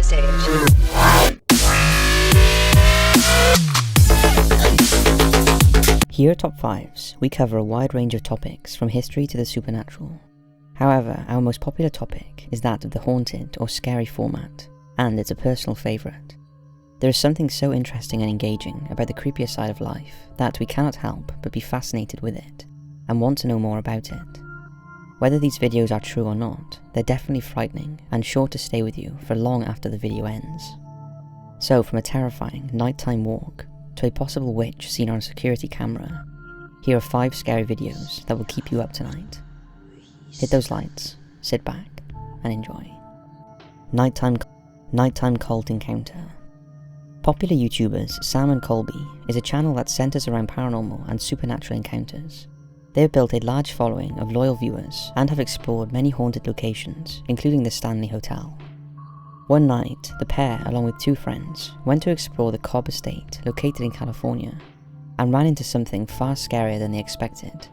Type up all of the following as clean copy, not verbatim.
stage. Here at Top 5s, we cover a wide range of topics from history to the supernatural. However, our most popular topic is that of the haunted or scary format, and it's a personal favourite. There is something so interesting and engaging about the creepier side of life that we cannot help but be fascinated with it, and want to know more about it. Whether these videos are true or not, they're definitely frightening and sure to stay with you for long after the video ends. So from a terrifying nighttime walk to a possible witch seen on a security camera, here are 5 scary videos that will keep you up tonight. Hit those lights, sit back, and enjoy. Nighttime Cult Encounter. Popular YouTubers Sam and Colby is a channel that centers around paranormal and supernatural encounters. They have built a large following of loyal viewers and have explored many haunted locations, including the Stanley Hotel. One night, the pair, along with 2 friends, went to explore the Cobb Estate located in California and ran into something far scarier than they expected.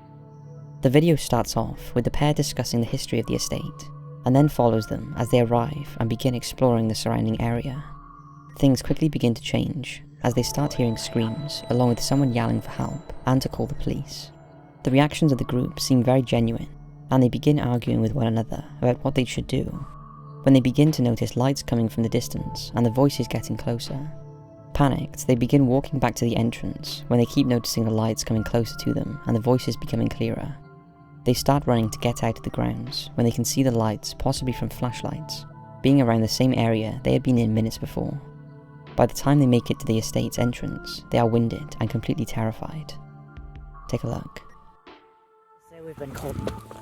The video starts off with the pair discussing the history of the estate, and then follows them as they arrive and begin exploring the surrounding area. Things quickly begin to change as they start hearing screams along with someone yelling for help and to call the police. The reactions of the group seem very genuine, and they begin arguing with one another about what they should do, when they begin to notice lights coming from the distance and the voices getting closer. Panicked, they begin walking back to the entrance when they keep noticing the lights coming closer to them and the voices becoming clearer. They start running to get out of the grounds when they can see the lights, possibly from flashlights, being around the same area they had been in minutes before. By the time they make it to the estate's entrance, they are winded and completely terrified. Take a look. Say we've been called.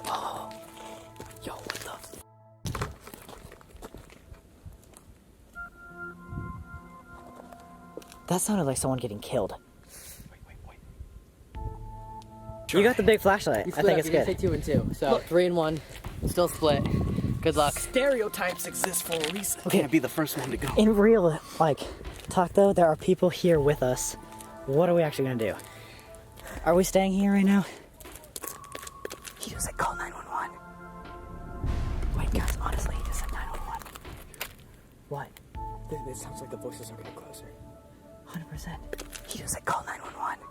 Oh, yo, what the? That sounded like someone getting killed. Wait. You got the big flashlight. I think it's good. Say 2 and 2. So look. 3 and 1, still split. Good luck. Stereotypes exist for a reason. Okay. Can't be the first one to go. In real, talk though, there are people here with us. What are we actually gonna do? Are we staying here right now? He just said call 911. Wait, guys, honestly, he just said 911. What? It sounds like the voices are getting closer. 100%. He just said call 911.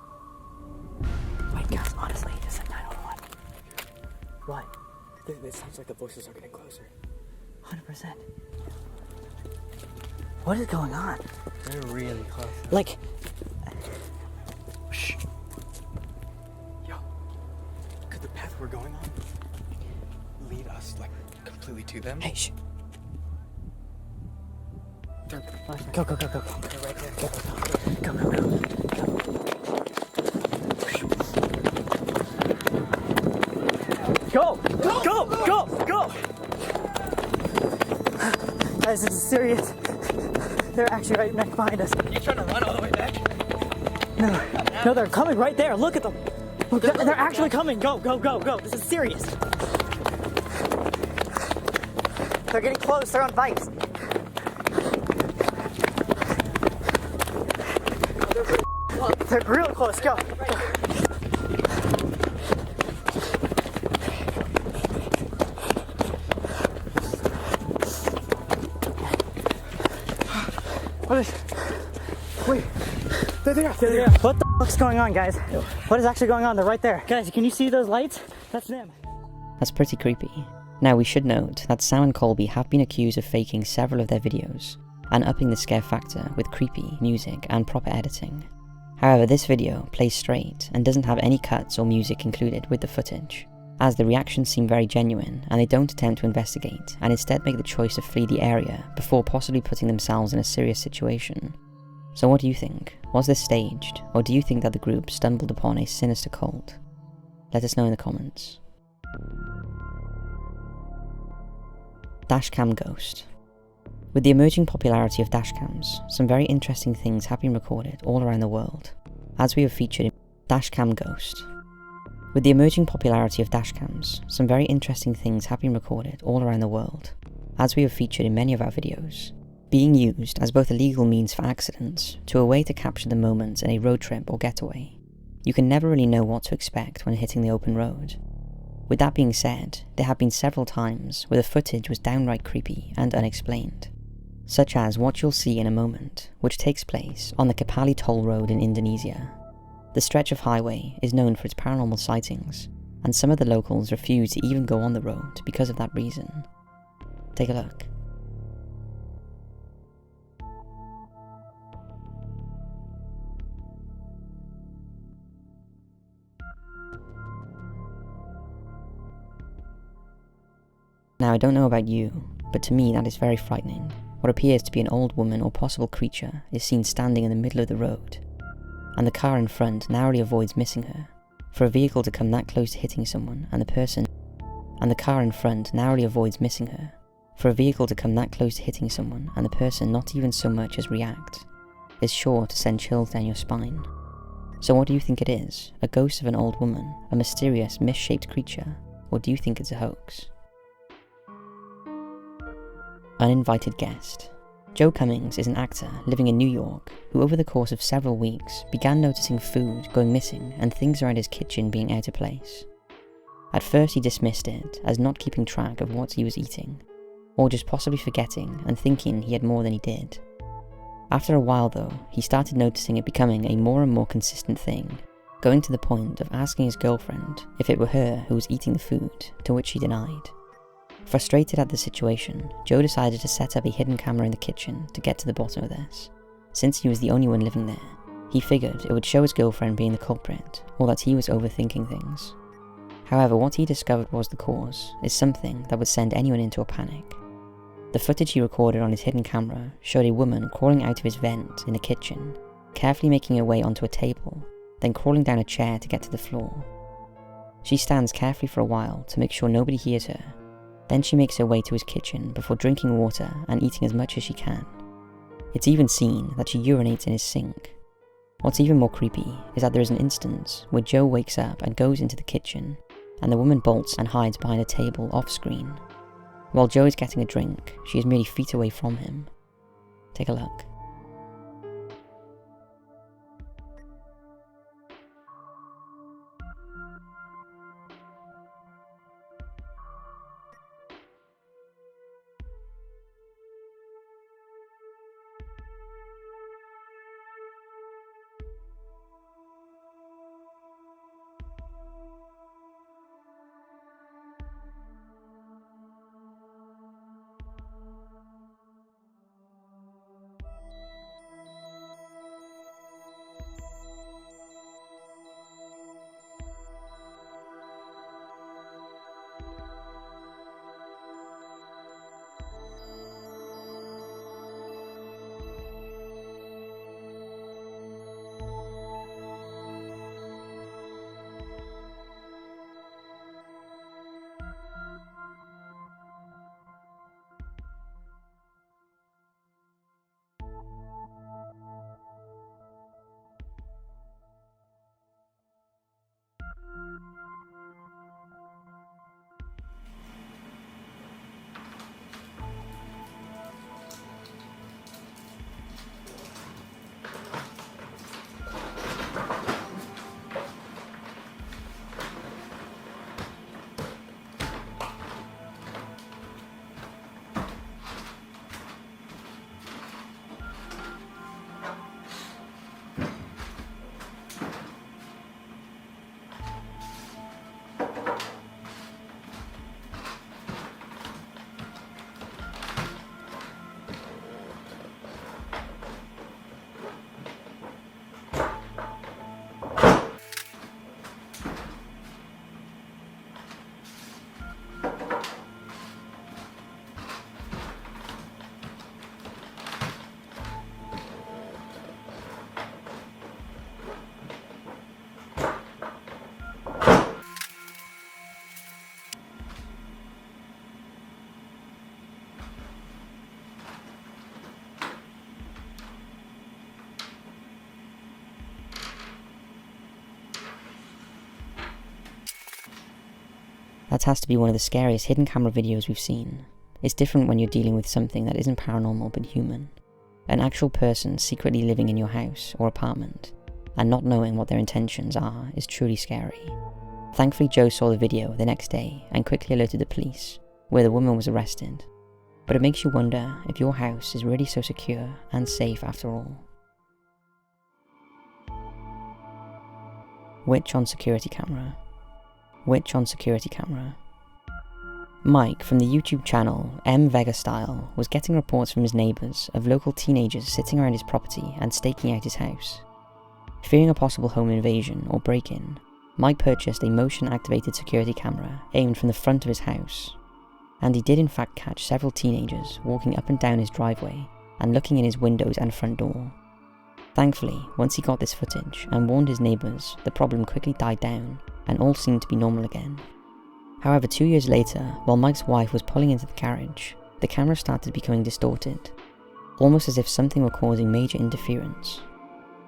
Wait, guys, honestly, he just said 911. What? It sounds like the voices are getting closer. 100%. What is going on? They're really close. Shh. Yo, could the path we're going on lead us, completely to them? Hey, shh. They're Go. They're right there. Go. Go! Guys, this is serious. They're actually right next behind us. You trying to run all the way back? No, they're coming right there. Look at them. Look, they're actually coming. Go. This is serious. They're getting close. They're on bikes. They're real close. Go. Wait, they're there. What the fuck's going on, guys? What is actually going on? They're right there. Guys, can you see those lights? That's them. That's pretty creepy. Now we should note that Sam and Colby have been accused of faking several of their videos and upping the scare factor with creepy music and proper editing. However, this video plays straight and doesn't have any cuts or music included with the footage, as the reactions seem very genuine and they don't attempt to investigate and instead make the choice to flee the area before possibly putting themselves in a serious situation. So what do you think? Was this staged, or do you think that the group stumbled upon a sinister cult? Let us know in the comments. Dashcam Ghost. With the emerging popularity of dashcams, some very interesting things have been recorded all around the world, as we have featured in Dashcam Ghost. With the emerging popularity of dashcams, some very interesting things have been recorded all around the world, as we have featured in many of our videos, being used as both a legal means for accidents to a way to capture the moments in a road trip or getaway. You can never really know what to expect when hitting the open road. With that being said, there have been several times where the footage was downright creepy and unexplained. such as what you'll see in a moment, which takes place on the Kapali Toll Road in Indonesia. The stretch of highway is known for its paranormal sightings, and some of the locals refuse to even go on the road because of that reason. Take a look. Now, I don't know about you, but to me that is very frightening. What appears to be an old woman or possible creature is seen standing in the middle of the road, and the car in front narrowly avoids missing her. For a vehicle to come that close to hitting someone and the person not even so much as react is sure to send chills down your spine. So what do you think it is? A ghost of an old woman? A mysterious, misshaped creature? Or do you think it's a hoax? Uninvited Guest. Joe Cummings is an actor living in New York who over the course of several weeks began noticing food going missing and things around his kitchen being out of place. At first he dismissed it as not keeping track of what he was eating, or just possibly forgetting and thinking he had more than he did. After a while though, he started noticing it becoming a more and more consistent thing, going to the point of asking his girlfriend if it were her who was eating the food, to which she denied. Frustrated at the situation, Joe decided to set up a hidden camera in the kitchen to get to the bottom of this. Since he was the only one living there, he figured it would show his girlfriend being the culprit, or that he was overthinking things. However, what he discovered was the cause is something that would send anyone into a panic. The footage he recorded on his hidden camera showed a woman crawling out of his vent in the kitchen, carefully making her way onto a table, then crawling down a chair to get to the floor. She stands carefully for a while to make sure nobody hears her. Then she makes her way to his kitchen before drinking water and eating as much as she can. It's even seen that she urinates in his sink. What's even more creepy is that there is an instance where Joe wakes up and goes into the kitchen, and the woman bolts and hides behind a table off screen. While Joe is getting a drink, she is merely feet away from him. Take a look. That has to be one of the scariest hidden camera videos we've seen. It's different when you're dealing with something that isn't paranormal but human. An actual person secretly living in your house or apartment, and not knowing what their intentions are is truly scary. Thankfully Joe saw the video the next day and quickly alerted the police, where the woman was arrested. but it makes you wonder if your house is really so secure and safe after all. Winch on security camera. Winch on security camera. Mike from the YouTube channel M Vega Style was getting reports from his neighbours of local teenagers sitting around his property and staking out his house. Fearing a possible home invasion or break-in, Mike purchased a motion-activated security camera aimed from the front of his house, and he did in fact catch several teenagers walking up and down his driveway and looking in his windows and front door. Thankfully, once he got this footage and warned his neighbours, the problem quickly died down and all seemed to be normal again. However, 2 years later, while Mike's wife was pulling into the garage, the camera started becoming distorted, almost as if something were causing major interference.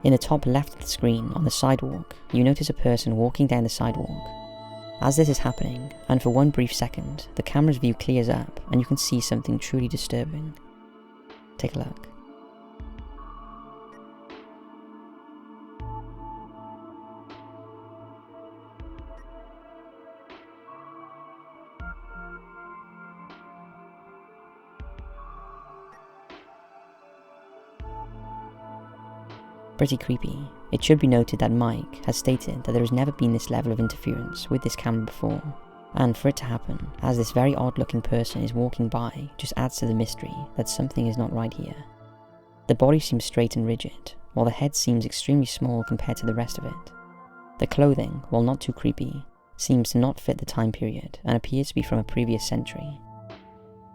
In the top left of the screen, on the sidewalk, you notice a person walking down the sidewalk. As this is happening, and for one brief second, the camera's view clears up and you can see something truly disturbing. Take a look. Pretty creepy. It should be noted that Mike has stated that there has never been this level of interference with this camera before, and for it to happen, as this very odd looking person is walking by, just adds to the mystery that something is not right here. The body seems straight and rigid, while the head seems extremely small compared to the rest of it. The clothing, while not too creepy, seems to not fit the time period and appears to be from a previous century.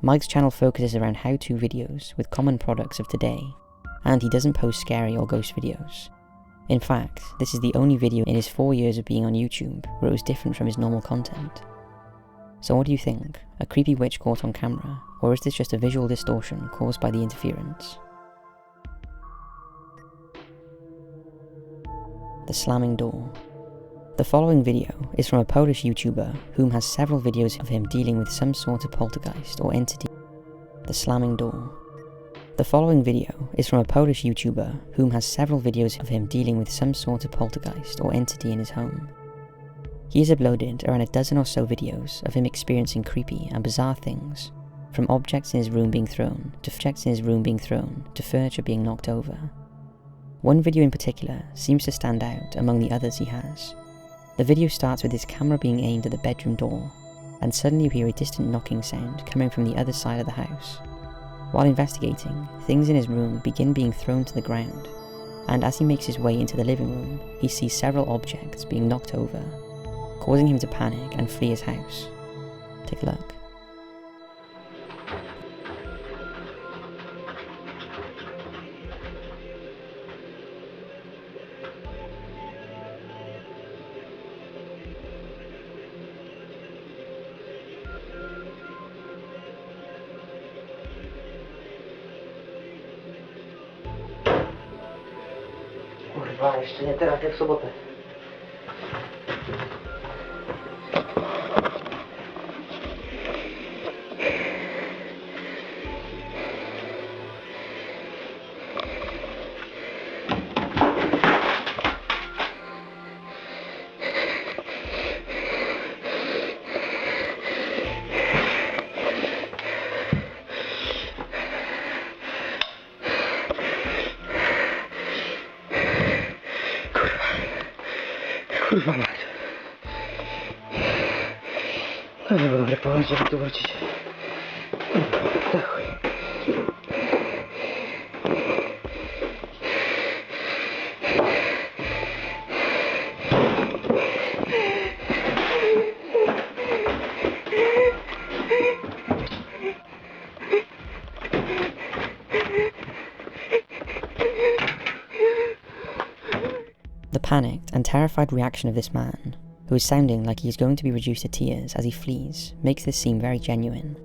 Mike's channel focuses around how-to videos with common products of today, and he doesn't post scary or ghost videos. In fact, this is the only video in his 4 years of being on YouTube where it was different from his normal content. So what do you think? A creepy witch caught on camera, or is this just a visual distortion caused by the interference? The slamming door. The following video is from a Polish YouTuber whom has several videos of him dealing with some sort of poltergeist or entity. The slamming door. The following video is from a Polish YouTuber whom has several videos of him dealing with some sort of poltergeist or entity in his home. He has uploaded around a dozen or so videos of him experiencing creepy and bizarre things, from objects in his room being thrown, to furniture being knocked over. One video in particular seems to stand out among the others he has. The video starts with his camera being aimed at the bedroom door, and suddenly you hear a distant knocking sound coming from the other side of the house. While investigating, things in his room begin being thrown to the ground, and as he makes his way into the living room, he sees several objects being knocked over, causing him to panic and flee his house. Take a look. Kurwa, jeszcze nie teraz, jak w sobotę. Kurwa mać. No nie mogę połączyć, żeby tu wrócić. Za chuj. The panicked and terrified reaction of this man, who is sounding like he is going to be reduced to tears as he flees, makes this seem very genuine.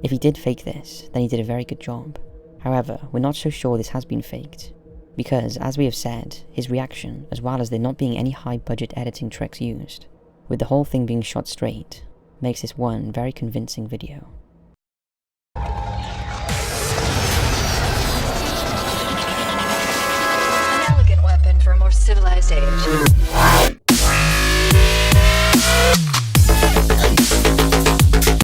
If he did fake this, then he did a very good job. However, we're not so sure this has been faked, because, as we have said, his reaction, as well as there not being any high-budget editing tricks used, with the whole thing being shot straight, makes this one very convincing video. An elegant weapon for a more civilized age.